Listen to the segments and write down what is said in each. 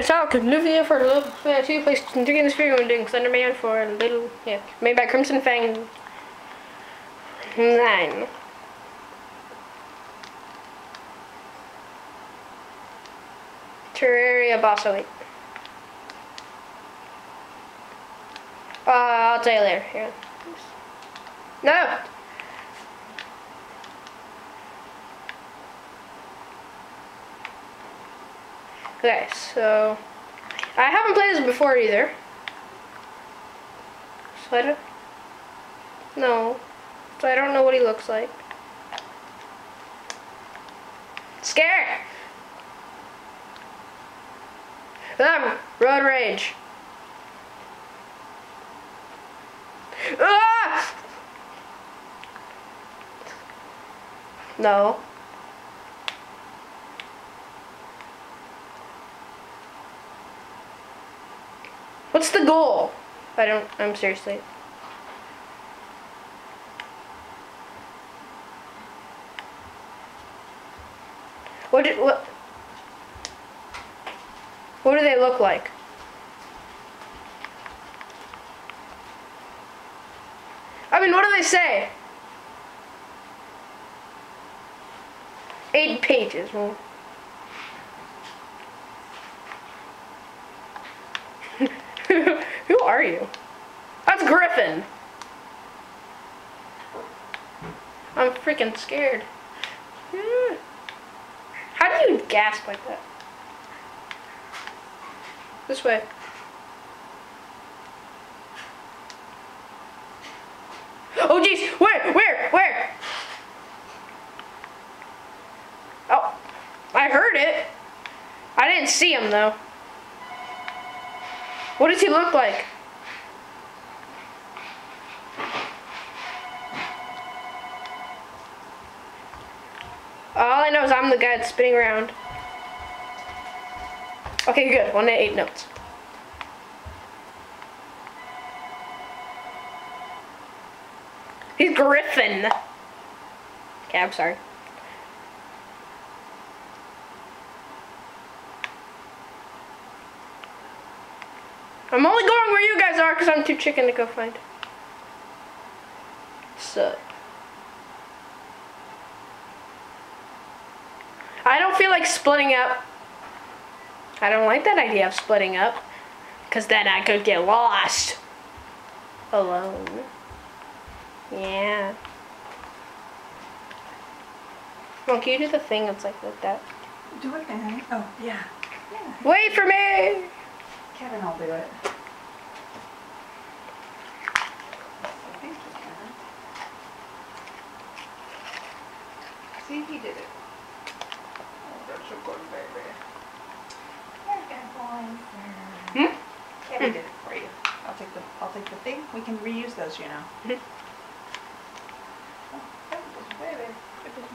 Talk Nuvia for Love 2, PlayStation 3 in the Sphere doing Slenderman for a little, made by Crimson Fang 9. Terraria Boss 08. I'll tell you later. Here. No! Okay, so I haven't played this before either. So I don't know. So I don't know what he looks like. Scared! Road rage. Ah! No. What's the goal? I'm seriously. What do they look like? I mean, what do they say? 8 pages. Well. Who are you? That's Griffin. I'm freaking scared. How do you gasp like that? This way. Oh jeez, where? Oh, I heard it. I didn't see him though. What does he look like? All I know is I'm the guy that's spinning around. Okay, good. 1 to 8 notes. He's Griffin. Okay, I'm sorry. I'm only going where you guys are because I'm too chicken to go find. So. I don't feel like splitting up. I don't like that idea of splitting up. Because then I could get lost. Alone. Yeah. Well, can you do the thing that's like that? Do it then. Oh, yeah. Wait for me! Kevin will do it. See if he did it. Oh, that's so good, baby. Kevin did it for you. I'll take the thing. We can reuse those, you know. Oh, baby.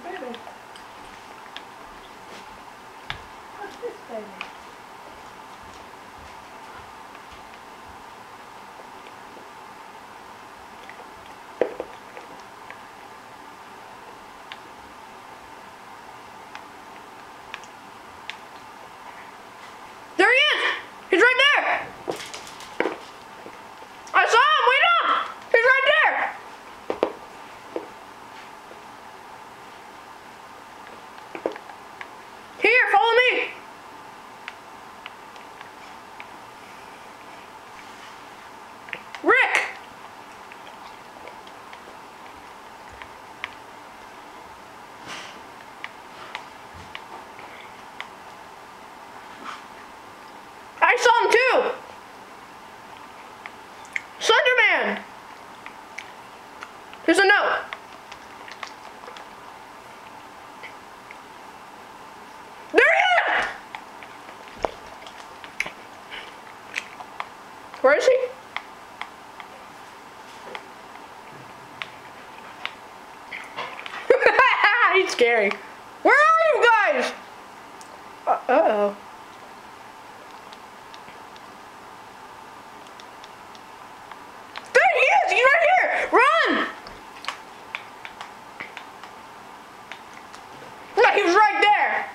Baby. What's this, baby? There he is! He's right there! I saw him! Wait up! He's right there! Here, follow me! Rick! I saw him too! Slenderman! There's a note. There he is! Where is he? He's scary. Where are you guys? Uh-oh. He's right here! Run! No, he was right there!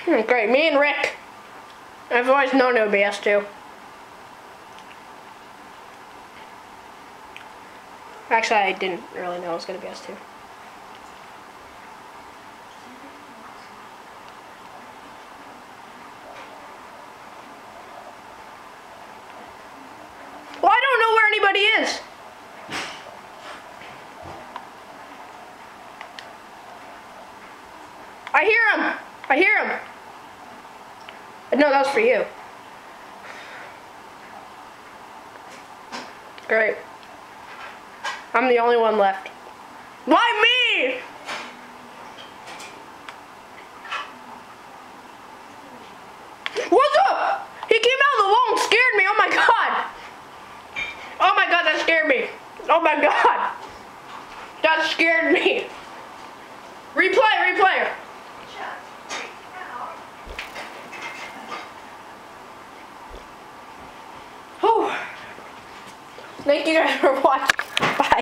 Great, me and Rick. I've always known it would be S2. Actually, I didn't really know it was going to be S2. Well, I don't know where anybody is. I hear him. I hear him. No, that was for you. Great. I'm the only one left. Why me? What's up? He came out of the wall and scared me. Oh my god. Oh my god, that scared me. Oh my god. That scared me. Replay, replay. Whew. Thank you guys for watching. Bye.